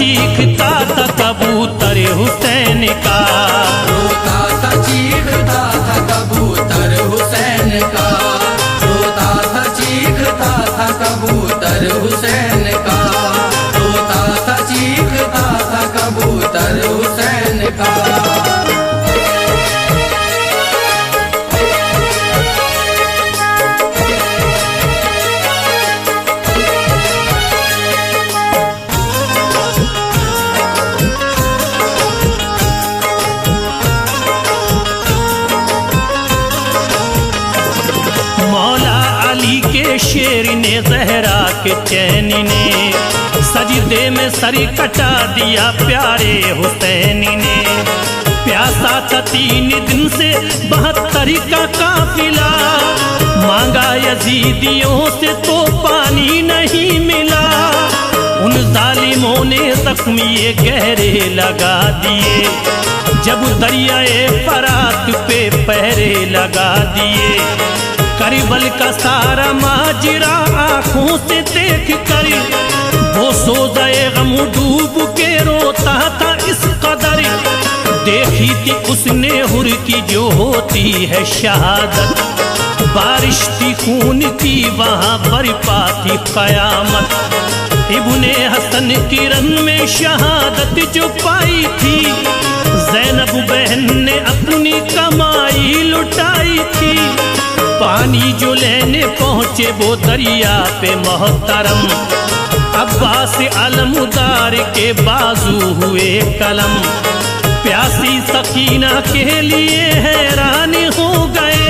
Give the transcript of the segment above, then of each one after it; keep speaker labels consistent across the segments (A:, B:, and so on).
A: चीखता था कबूतर हुसैन का,
B: रोता था चीखता था कबूतर हुसैन का, रोता था चीखता था कबूतर हुसैन का, रोता था चीखता था कबूतर हुसैन का।
A: शेर ने ज़हरा के चैन ने सजदे में सर कटा दिया प्यारे हुसैन ने। प्यासा था 3 दिन से 72 का काफिला, मांगा यजीदियों से तो पानी नहीं मिला। उन जालिमों ने जख्मी ये गहरे लगा दिए, जब दरियाए फरात पे पहरे लगा दिए। करबल का सारा माजरा आंखों से देख कर वो सोज़े गम डूब के रोता था इस कदर। देखी थी उसने हुर की जो होती है शहादत, बारिश थी खून की वहाँ बरपा थी कयामत। इब्ने हसन की रन में शहादत जो पाई थी, ज़ैनब बहन ने अपनी कमाई लुटाई थी। पानी जो लेने पहुँचे वो दरिया पे मोहतरम, अब्बास अलमुदार के बाजू हुए कलम। प्यासी सकीना के लिए हैरान हो गए,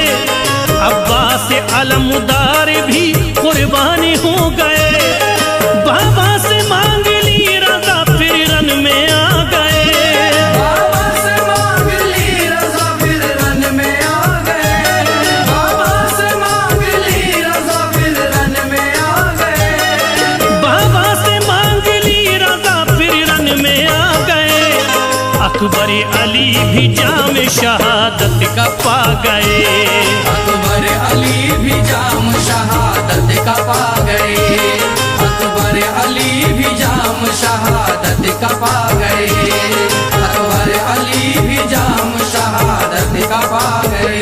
A: अब्बास अलमुदार भी कुर्बानी हो गए। बाबा से मांग ली रज़ा फिर रन में आ गए,
B: बाबा से मांग ली रज़ा फिर रन में आ गए, बाबा से मांग ली रज़ा फिर रन में आ गए,
A: बाबा से मांग ली रज़ा फिर रन में आ गए। अकबर अली भी जाम शहादत का पा गए,
B: अकबर अली भी जाम शहादत का पा गए, अकबर अली भी जाम शहादत का पा गए, अकबर अली भी जाम शहादत का पा गए।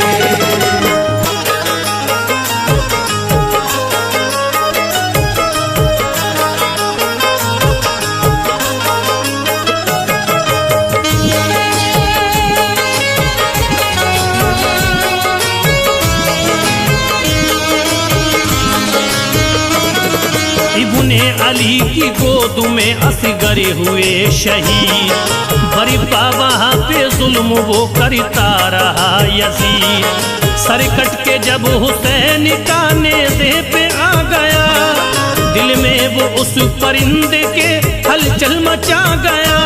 A: इब्ने अली की गोद में असगर हुए शहीद, बरिपा वहाँ पे जुल्म वो करता रहा यजीद। सर कट के जब हुसैन का नेज़े पे आ गया, दिल में वो उस परिंदे के हलचल मचा गया।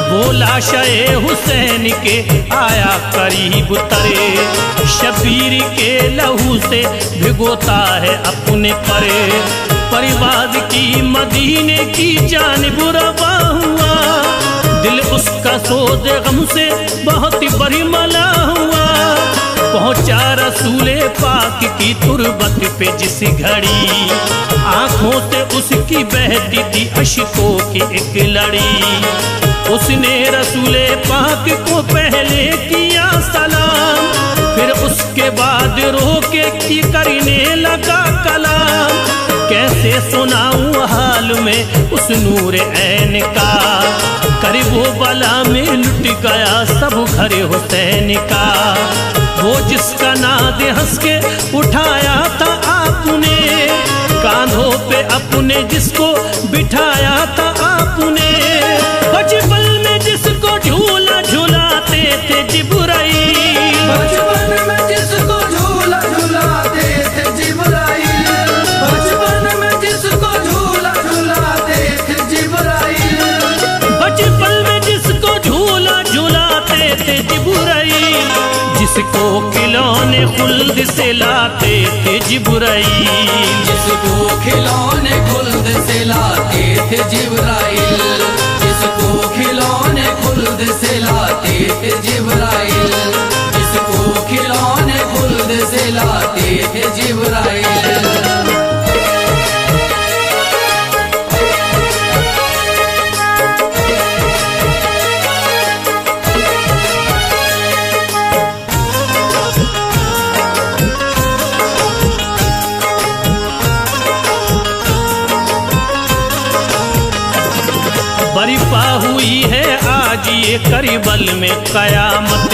A: बोला शे हुसैन के आया करीब तरे, शबीर के लहू से भिगोता है अपने परे। परिवार की मदीने की जानिब रवा हुआ, दिल उसका सोज़े गम से बहुत बड़ी मला हुआ। पहुंचा रसूले पाक की तुरबत पे जिस घड़ी, आंखों से उसकी बहती थी अश्कों की एक लड़ी। उसने रसूले पाक को पहले किया सलाम, फिर उसके बाद रोके की करने लगा कलाम। कैसे सुनाऊं हाल में उस नूर ऐन का, करीबो बला में लुट गया सब घर हुसैन का। वो जिसका नाद हंस के उठाया था आपने, कांधों पे अपने जिसको बिठाया था आपने। बचपन में जिसको झूला झूलाते थे जिब्राइल,
B: बचपन में जिसको झूला झूलाते थे जिब्राइल, बचपन में जिसको झूला झूलाते थे जिब्राइल,
A: बचपन में जिसको झूला झूलाते थे जिब्राइल। जिसको खिलौने खुल्द से लाते थे जिब्राइल,
B: जिसको खिलौने खुल्द से लाते थे जिब्राइल, जिसको खिलौने खुल्द से लाते थे जिब्राइल, जिसको खिलौने खुल्द से लाते थे जिब्राइल।
A: ये करबल में कयामत।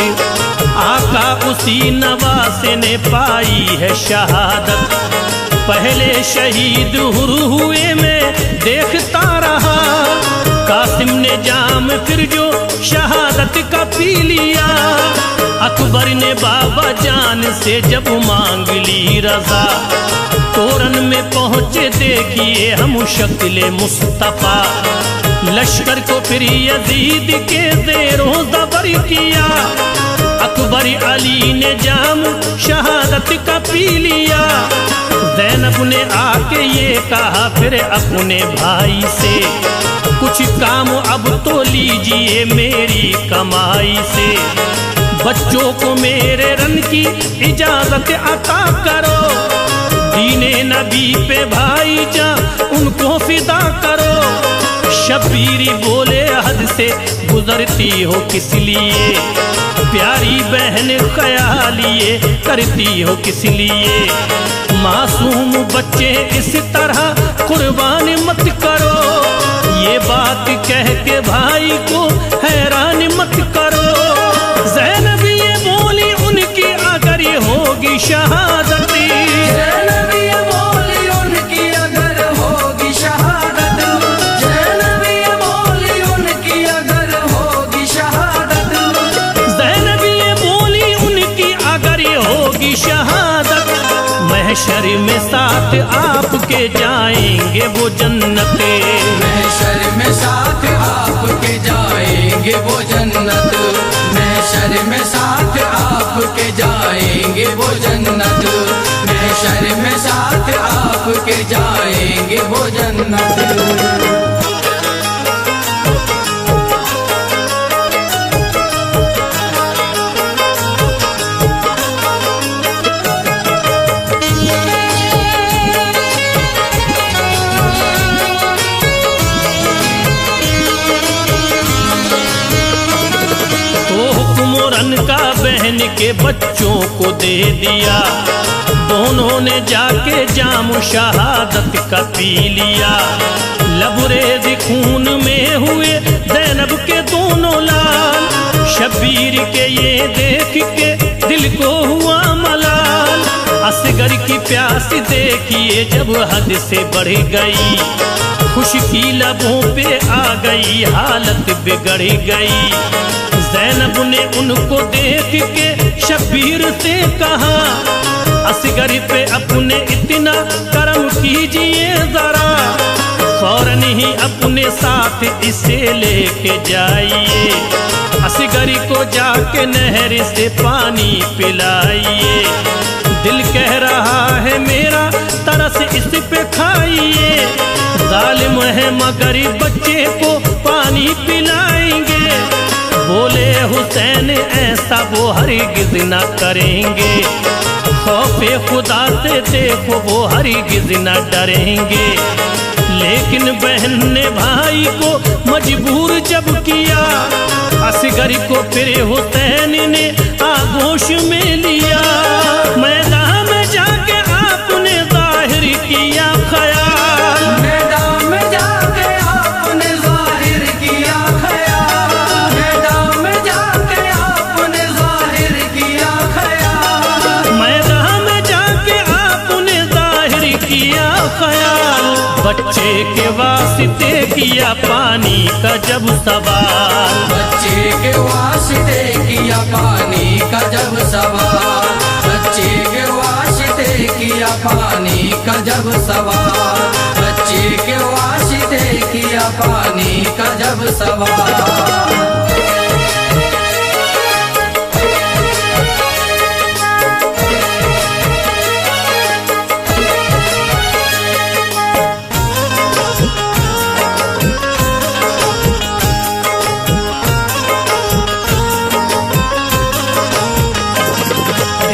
A: आका उसी नवासे ने पाई है शहादत। पहले शहीद हुए में देखता रहा, कासिम ने जाम फिर जो शहादत का पी लिया। अकबर ने बाबा जान से जब मांग ली रजा, तोरन में पहुंचे देखिए हम शक्ल मुस्तफा। लश्कर को फिर यजीद के ज़ेरों ज़बर किया। अकबर अली ने जाम शहादत का पी लिया। ज़ैनब ने आके ये कहा फिर अपने भाई से, कुछ काम अब तो लीजिए मेरी कमाई से। बच्चों को मेरे रन की इजाजत अता करो, दीने नबी पे भाई जा उनको फिदा करो। शब्बीरी बोले हद से गुजरती हो किस लिए, प्यारी बहन ख्यालिए करती हो किस लिए। मासूम बच्चे इस तरह कुर्बान मत करो, ये बात कह के भाई को हैरान मत करो। ज़ैनब ये बोली उनकी अगर ये होगी शहादत,
B: ज़ैनब ये बोली उनकी अगर होगी शहादत, ज़ैनब ये बोली उनकी अगर होगी शहादत,
A: ज़ैनब ये बोली उनकी अगर ये होगी शहादत। महशर में साथ आपके जाएंगे वो जन्नते,
B: महशर में साथ आपके जाएंगे वो जन्नत, महशर में साथ आपके जाएंगे वो जन्नत, महशर में साथ आपके जाएंगे वो जन्नत।
A: का बहन के बच्चों को दे दिया, दोनों ने जाके जाम शहादत का पी लिया। लबरेज खून में हुए ज़ैनब के दोनों लाल, शब्बीर के ये देख के दिल को हुआ मलाल। असगर की प्यास देखिए जब हद से बढ़ गई, खुशकी लबों पे आ गई हालत बिगड़ गई। ज़ैनब ने उनको देख के शब्बीर से कहा, असगर पे अपने इतना करम कीजिए जरा, फौरन ही अपने साथ इसे लेके जाइए। असगर को जाके नहर से पानी पिलाइए, दिल कह रहा है मेरा तरस इस पे खाइए। जालिम है मगर बच्चे को पानी पिलाएंगे, बोले हुसैन ऐसा वो हरगिज़ न करेंगे। खौफे खुदा से देखो वो हरगिज़ न डरेंगे। लेकिन बहन ने भाई को मजबूर जब किया, असगर को फिर हुसैन ने आगोश में लिया। मैदान में जाके आपने जाहिर किया ख्याल,
B: मैदान में जाके आपने जाहिर किया ख्याल, मैदान में जाके आपने जाहिर किया ख्याल,
A: मैदान में जाके आपने जाहिर किया ख्याल। बच्चे के वास्ते किया पानी का जब सवाल,
B: बच्चे के वास्ते किया पानी का जब सवाल, बच्चे के वास्ते किया पानी का जब सवाल, बच्चे के वास्ते किया पानी का जब सवाल।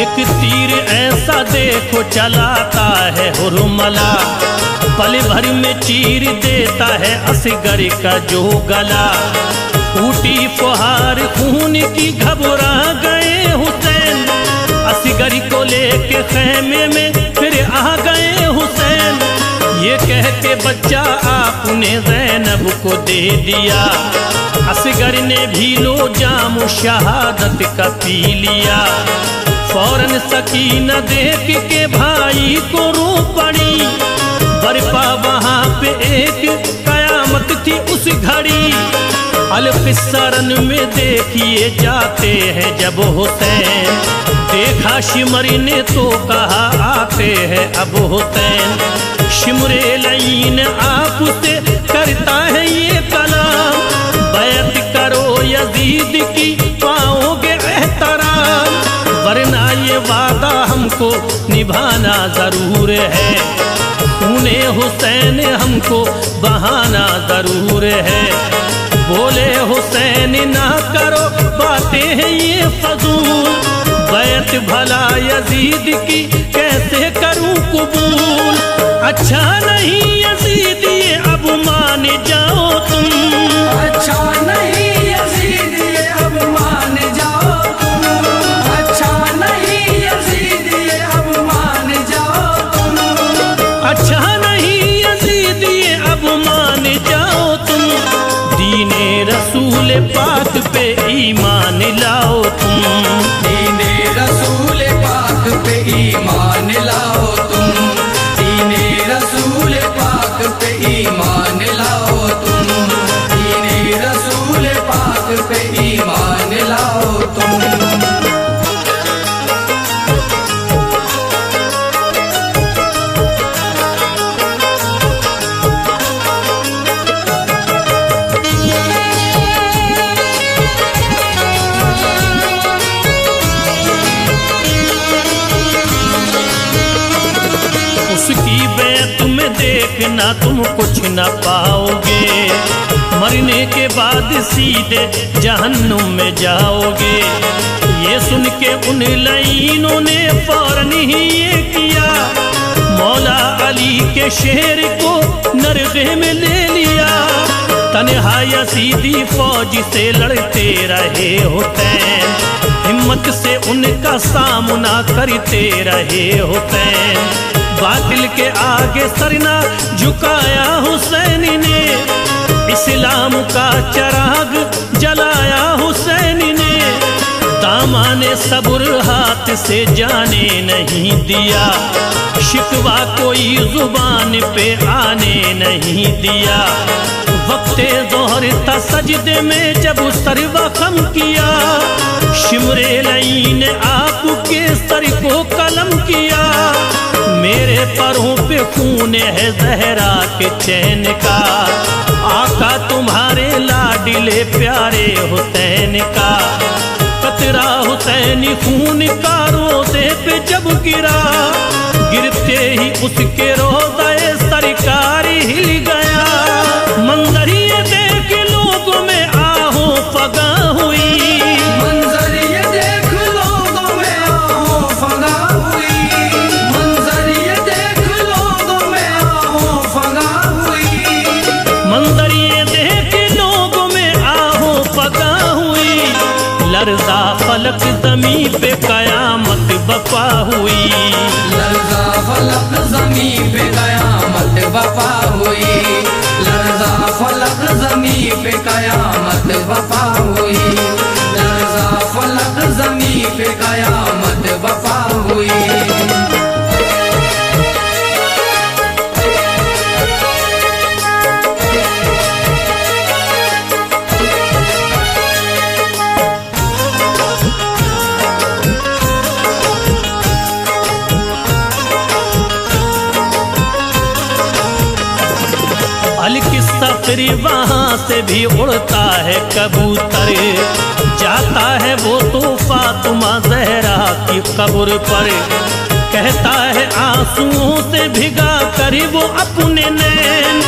A: एक तीर ऐसा देखो चलाता है हुरमला, पल भर में चीर देता है असगर का जो गला। फूटी फुहार खून की घबरा गए हुसैन, असगर को लेके खैमे में फिर आ गए हुसैन। ये कह के बच्चा आपने ज़ैनब को दे दिया। असगर ने भी लो जाम शहादत का पी लिया। फौरन सकीना देख के भाई को रो पड़ी। बरपा वहाँ पे एक कयामत थी उस घड़ी। अलकिस्सरन में देखिए जाते हैं जब हुसैन। देखा शिमरी ने तो कहा आते हैं अब हुसैन। शिमरे लईन आपसे करता है ये कलाम। बैत करो यजीद की पाओगे एहतराम। वरना ये वादा हमको निभाना जरूर है। खूने हुसैन हमको बहाना जरूर है। बोले हुसैन ना करो बातें हैं ये फजूल। बैत भला यजीद की कैसे करूं कबूल। अच्छा नहीं यजीद ये अब मान जाओ तुम।
B: अच्छा नहीं यजीद ये अब मान जाओ तुम। अच्छा नहीं यजीद ये अब मान जाओ तुम।
A: अच्छा नहीं यजीद ये अब मान जाओ तुम। दीने रसूल पाक पे ईमान लाओ तुम।
B: दीने रसूल पाक पे ईमान लाओ तुम। दीने रसूल पाक पे ईमान लाओ तुम। दीने रसूल पाक पे ईमान लाओ तुम।
A: उसकी बैत में देखना तुम कुछ न पाओगे। मरने के बाद सीधे जहन्नुम में जाओगे। ये सुन के उन लाइनों ने फौरन ही ये किया। मौला अली के शेर को नरगे में ले लिया। तन्हा यजीदी फौज से लड़ते रहे हुसैन। हिम्मत से उनका सामना करते रहे हुसैन। बातिल के आगे सरना झुकाया हुसैन ने। इस्लाम का चिराग जलाया हुसैन ने। दामाने सब्र हाथ से जाने नहीं दिया। शिकवा कोई जुबान पे आने नहीं दिया। वक्ते ज़ोहर था सजदे में जब सर वखम किया। शिमरे लईन आपके सर को कलम किया। मेरे परों पे खून है ज़हरा के चैन का। आका तुम्हारे लाडिले प्यारे हुसैन का। कतरा हुसैनी खून का रोज़े पे जब गिरा। गिरते ही उसके रोज़े सरकार हिल गया। मंजर ये देख लोगों में आहो फगा हुई।
B: मंजर ये देख लोगों में आहो फगा हुई। मंजर ये देख लोगों में आहो फगा हुई।
A: मंजर ये देख लोगों में आहो फगा हुई। लर्जा फलक ज़मीं पे कयामत बपा हुई।
B: लर्जा फलक ज़मीं पे कयामत बपा हुई। लर्जा फलक ज़मीं पे कयामत बपा हुई। लर्जा फलक ज़मीं पे कयामत बपा हुई।
A: अलकिस्सा फिर वहाँ से भी उड़ता है कबूतर। जाता है वो तो फातिमा ज़हरा की कब्र पर। कहता है आंसुओं से भिगा कर वो अपने नैन।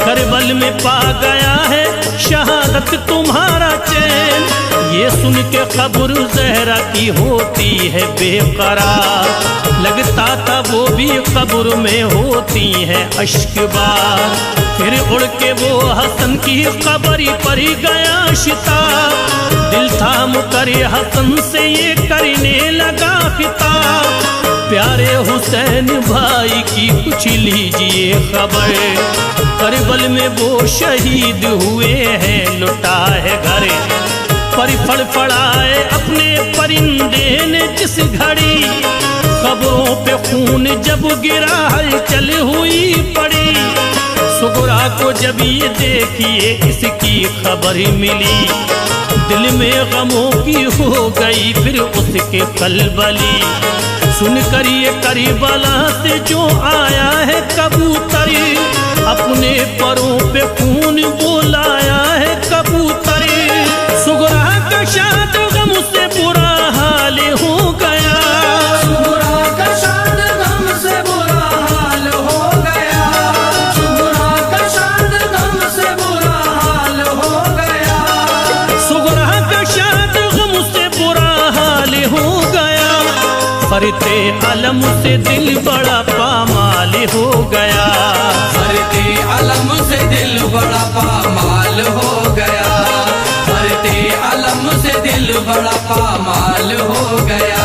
A: करबल में पा गया है शहादत तुम्हारा चैन। ये सुन के कब्र ज़हरा की होती है बेकरार। लगता था वो भी कब्र में होती है अश्कबार। फिर उड़ के वो हसन की कब्र पर गया शिताब। दिल थाम कर हसन से ये करने लगा खिताब। प्यारे हुसैन भाई की कुछ लीजिए खबर, करबल में वो शहीद हुए हैं, लुटा है घर। पर फड़फड़ाए अपने परिंदे ने जिस घड़ी, खबरों पे खून जब गिरा हलचल हुई पड़ी। सुगरा को जब ये देखिए इसकी खबर मिली, दिल में गमों की हो गई फिर उसके कलबली। सुनकर ये करबला से जो आया है कबूतर, अपने परों पे खून बोलाया है कबूतर। सुगरा का शाद गम से बुरा हाल हो गया,
B: सुगरा का शाद गम से बुरा हाल हो गया, सुगरा का शाद गम से बुरा हाल हो गया,
A: सुगरा का शाद गम से बुरा हाल हो गया। फरते अलम से दिल बड़ा पामाल हो गया,
B: फरते अलम से दिल बड़ा पामाल हो गया, फरते अलम से दिल बड़ा पामाल हो गया,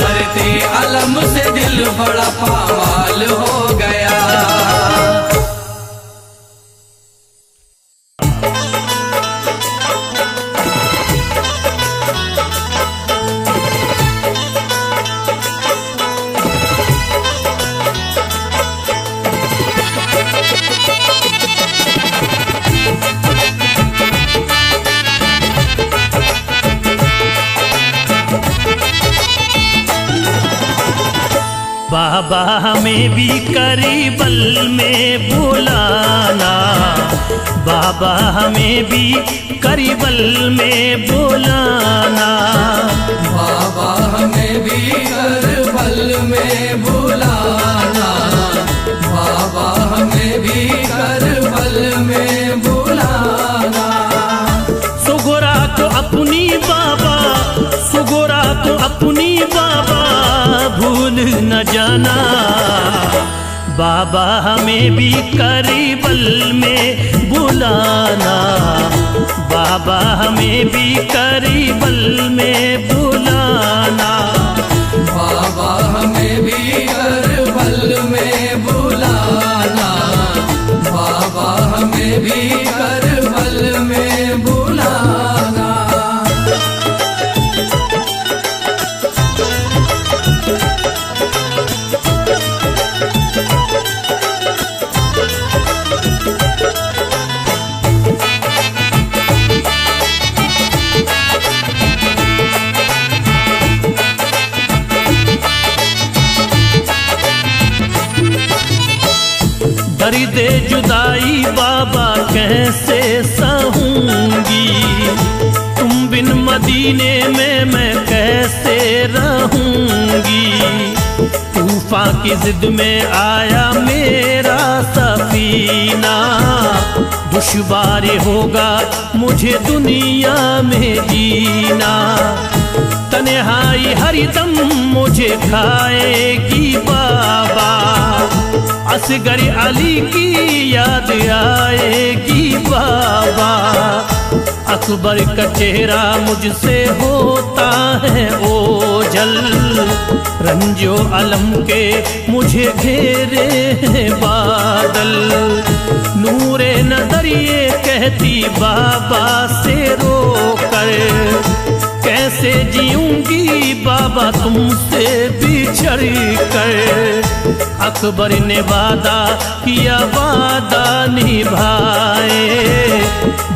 B: फरते अलम से दिल बड़ा पामाल हो गया।
A: बाबा हमें भी करबल में बुलाना, बाबा हमें भी करबल में बुलाना,
B: बाबा हमें भी करबल में बुलाना, बाबा हमें भी करबल में बुलाना।
A: सुगरा को अपनी बाबा, सुगरा को अपनी बाबा भूल न जाना, बाबा हमें भी करबल में बुलाना, बाबा हमें भी करबल में बुलाना,
B: बाबा हमें भी करबल में बुलाना, बाबा हमें भी करबल में बुलाना।
A: दर्दे जुदाई बाबा कैसे सहूंगी, तुम बिन मदीने में मैं कैसे रहूंगी। तूफान की जिद में आया मेरा सफीना, दुश्वार होगा मुझे दुनिया में जीना। तन्हाई हरदम मुझे खाएगी बाबा, असगर अली की याद आएगी बाबा। अकबर का चेहरा मुझसे होता है ओझल, रंजो अलम के मुझे घेरे हैं बादल। नूरे नजर ये कहती बाबा से रोकर, कैसे जीऊंगी बाबा तुमसे बिछड़ कर। अकबर ने वादा किया वादा निभाए,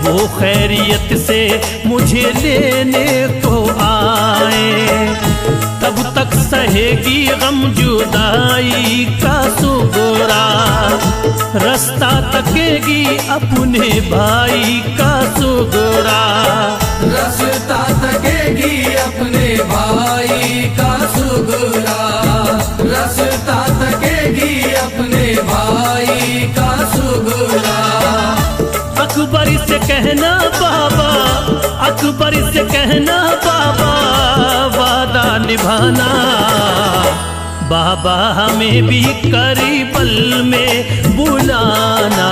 A: वो खैरियत से मुझे लेने को आए। तब तक सहेगी गम जुदाई का सुगरा, रास्ता तकेगी अपने भाई का सुगरा।
B: रास्ता तकेगी अपने भाई का सुगरा, रास्ता तकेगी अपने भाई का सुगरा।
A: अकबर से कहना बाबा, अकबर से कहना बाबा, वादा निभाना। बाबा हमें भी करबल में बुलाना,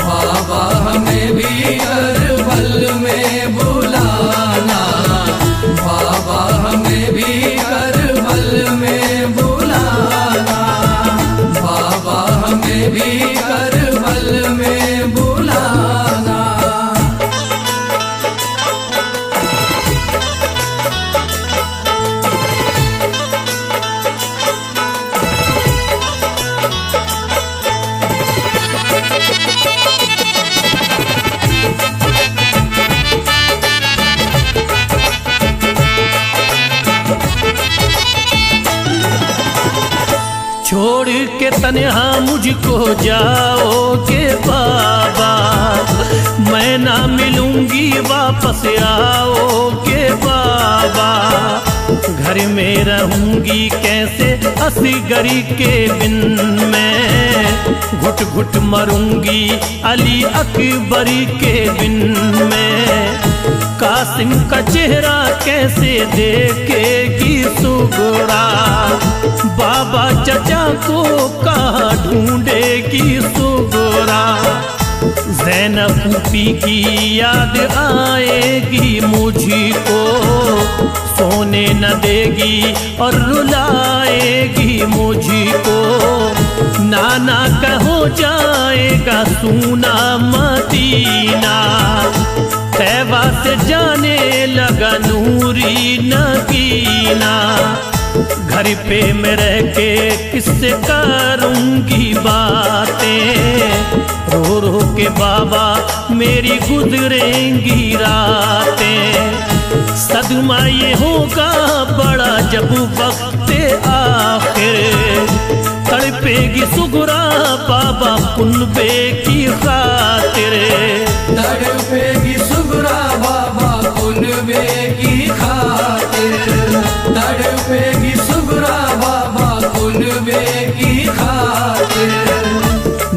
B: बाबा हमें भी करबल में बुलाना, बाबा हमें भी करबल में बुलाना।
A: तन्हा मुझको जाओगे बाबा, मैं ना मिलूंगी वापस आओगे बाबा। घर में रहूंगी कैसे असगरी के बिन मैं, घुट घुट मरूंगी अली अकबरी के बिन मैं। कासिम का चेहरा कैसे देखेगी सुगरा, बाबा चचा को कहाँ ढूंढेगी सुगरा। ज़ैनब फूफी की याद आएगी मुझको, सोने न देगी और रुलाएगी मुझको। नाना का हो जाएगा सूना मदीना, तैबा से जाने लगा नूरी नगीना। घर पे मैं रह के किससे करूंगी बातें, रो रो के बाबा मेरी गुजरेंगी रातें। सदमा ये होगा बड़ा जब वक्त आखिर, तड़पेगी सुगरा बाबा कुनबे की खातिर।
B: तड़पेगी सुगरा बाबा कुनबे की खातिर, तड़पेगी सुगरा बाबा कुनबे की खातिर।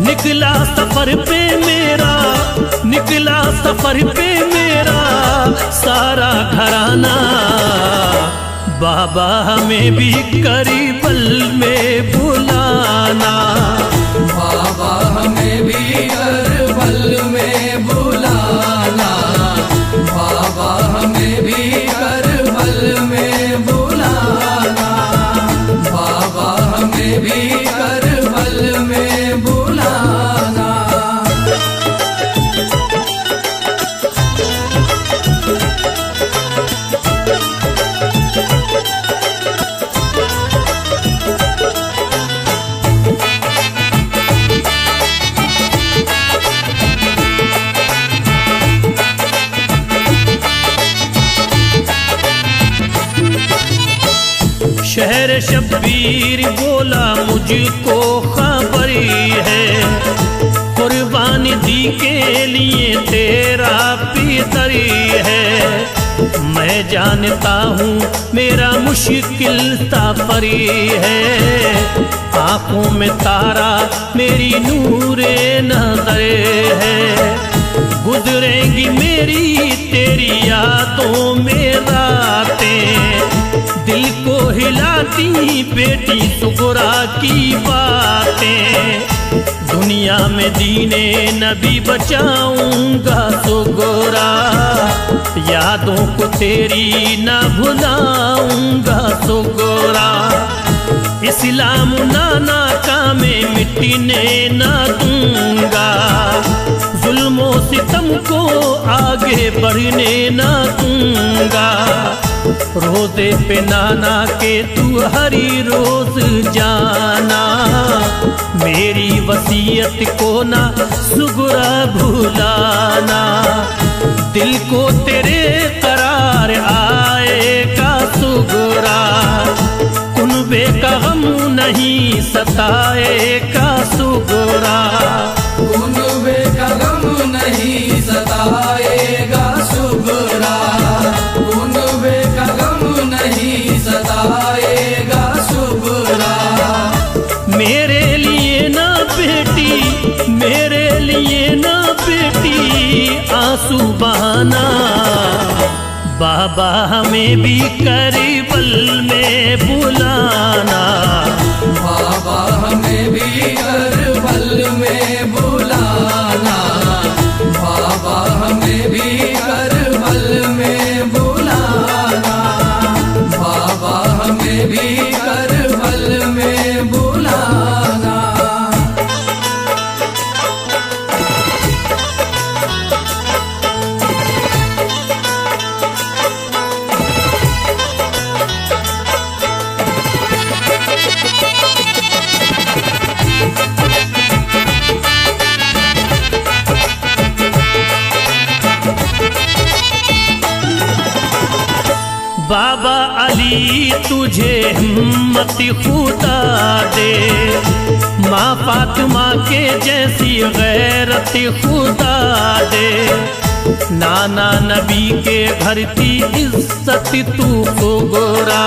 A: निकला सफर पे मेरा, निकला सफर पे मेरा सारा घराना, बाबा हमें भी करीबल में बुलाना।
B: बाबा हमें भी करबल में बुलाना, बाबा हमें भी करबल में बुलाना, बाबा हमें भी करबल में बुलाना।
A: शहर शब्बीर बोला मुझको खबर है, कुर्बानी दी के लिए तेरा पितरी है। मैं जानता हूँ मेरा मुश्किल सफरी है, आंखों में तारा मेरी नूरे नजर है। गुजरेंगी मेरी तेरी यादों में रातें, दिल को हिलाती बेटी सुगरा की बातें। दुनिया में दीने नबी बचाऊंगा सुगरा, यादों को तेरी न भुलाऊंगा सुगरा। इस्लाम नाना का मैं मिटने न दूंगा, जुल्मों सितम को आगे बढ़ने न दूंगा। रोज़े पे नाना के तू हरी रोज जाना, मेरी वसीयत को ना सुगरा भुलाना। दिल को तेरे करार आएगा सुगरा, कुनबे का गम नहीं सताएगा सुगरा।
B: कुनबे का गम नहीं सताएगा सुगरा, कुनबे का गम नहीं सताएगा सुगरा।
A: मेरे लिए ना बेटी, मेरे लिए ना बेटी आंसू बहाना, बाबा हमें भी करीबल में बुलाना।
B: बाबा हमें भी करबल में बुलाना, बाबा हमें भी करबल में बुलाना, बाबा हमें भी करबल में बुलाना।
A: बाबा अली तुझे हिम्मत खुदा दे, माँ फातिमा के जैसी गैरत खुदा दे। नाना नबी के घर की इज्जत तू को गोरा,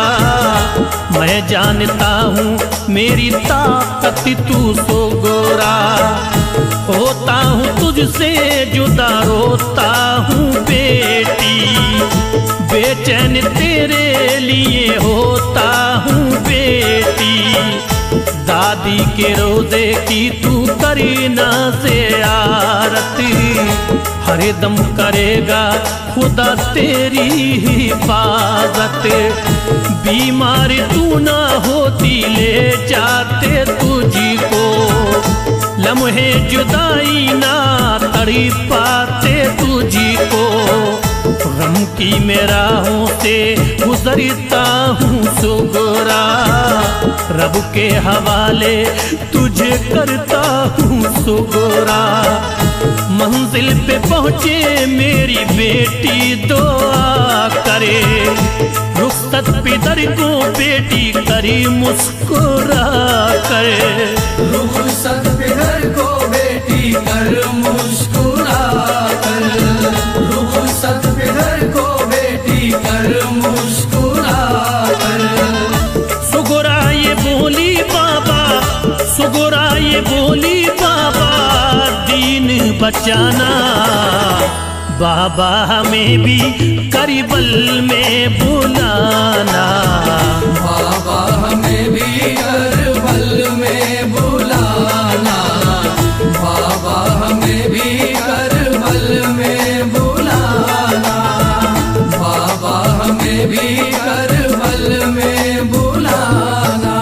A: मैं जानता हूँ मेरी ताकत तू सो गोरा। होता हूँ तुझसे जुदा रोता हूँ बेटी, बेचैन तेरे लिए होता हूँ बेटी। दादी के रोज़े की तू करीना से आरती, हर दम करेगा खुदा तेरी हिफाजत। बीमार तू ना होती ले जाते तुझी को, लम्हे जुदाई ना तड़ी पाते तुझी को। गम की मेराहों से गुजरता हूँ सुगोरा, रब के हवाले तुझे करता हूँ सुगोरा। मंजिल पे पहुँचे मेरी बेटी दुआ करे, रुखसत पिदर को बेटी करी मुस्कुरा करे।
B: रुखसत पिदर को बेटी कर मुस्कुरा कर, रुखसत पिदर को बेटी कर मुस्कुरा कर।
A: सुगोरा ये बोली बाबा, सुगोरा ये बोली बाबा, दीन बचाना बाबा हमें भी करबल में बुलाना।
B: बाबा हमें भी करबल में बुलाना, बाबा हमें भी करबल में बुलाना, बाबा हमें भी करबल में बुलाना।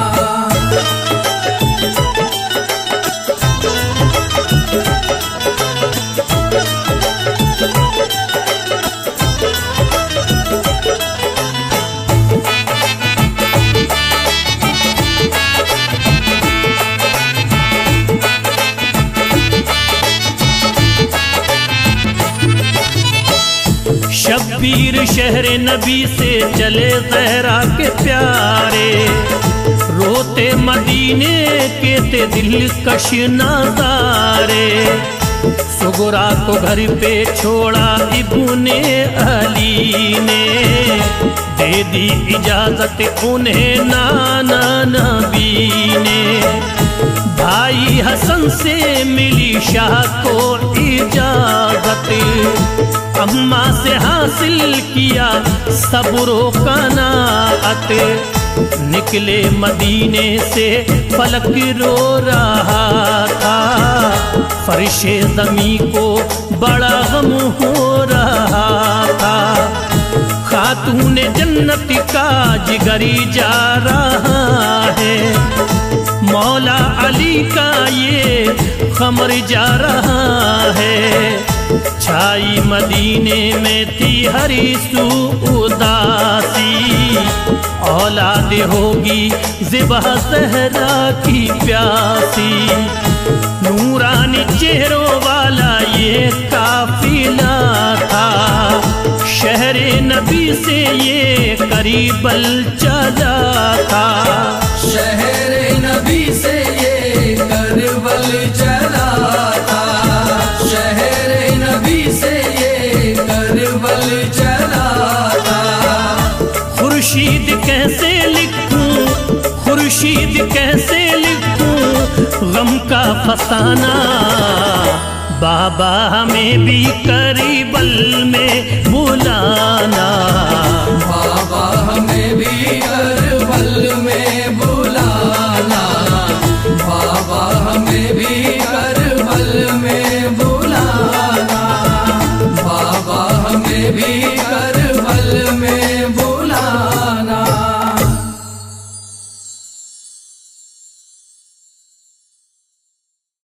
A: शब्बीर शहर नबी से चले ज़हरा के प्यारे, रोते मदीने के ते दिल कश नज़ारे। सुगरा को घर पे छोड़ा इब्ने अली ने, दे दी इजाजत उन्हें नाना नबी ने। भाई हसन से मिली शाह को इजाजत, अम्मा से हासिल किया सब्रो कनाअत। निकले मदीने से फलक रो रहा था, फर्शे ज़मी को बड़ा गम हो रहा था। खातून जन्नत का जिगरी जा रहा है, मौला अली का ये खमर जा रहा है। छाई मदीने में थी हरी सू उदासी, औलाद होगी ज़िबा ज़हरा की प्यासी। नूरानी चेहरों वाला ये काफिला था, शहरे नबी से ये करीबल चला था।
B: शहरे नबी से ये करबल चला था, शहरे नबी से ये करबल चला था।
A: खुर्शीद कैसे लिखूं, खुर्शीद कैसे लिखूं गम का फसाना, बाबा हमें भी करबल में बुलाना।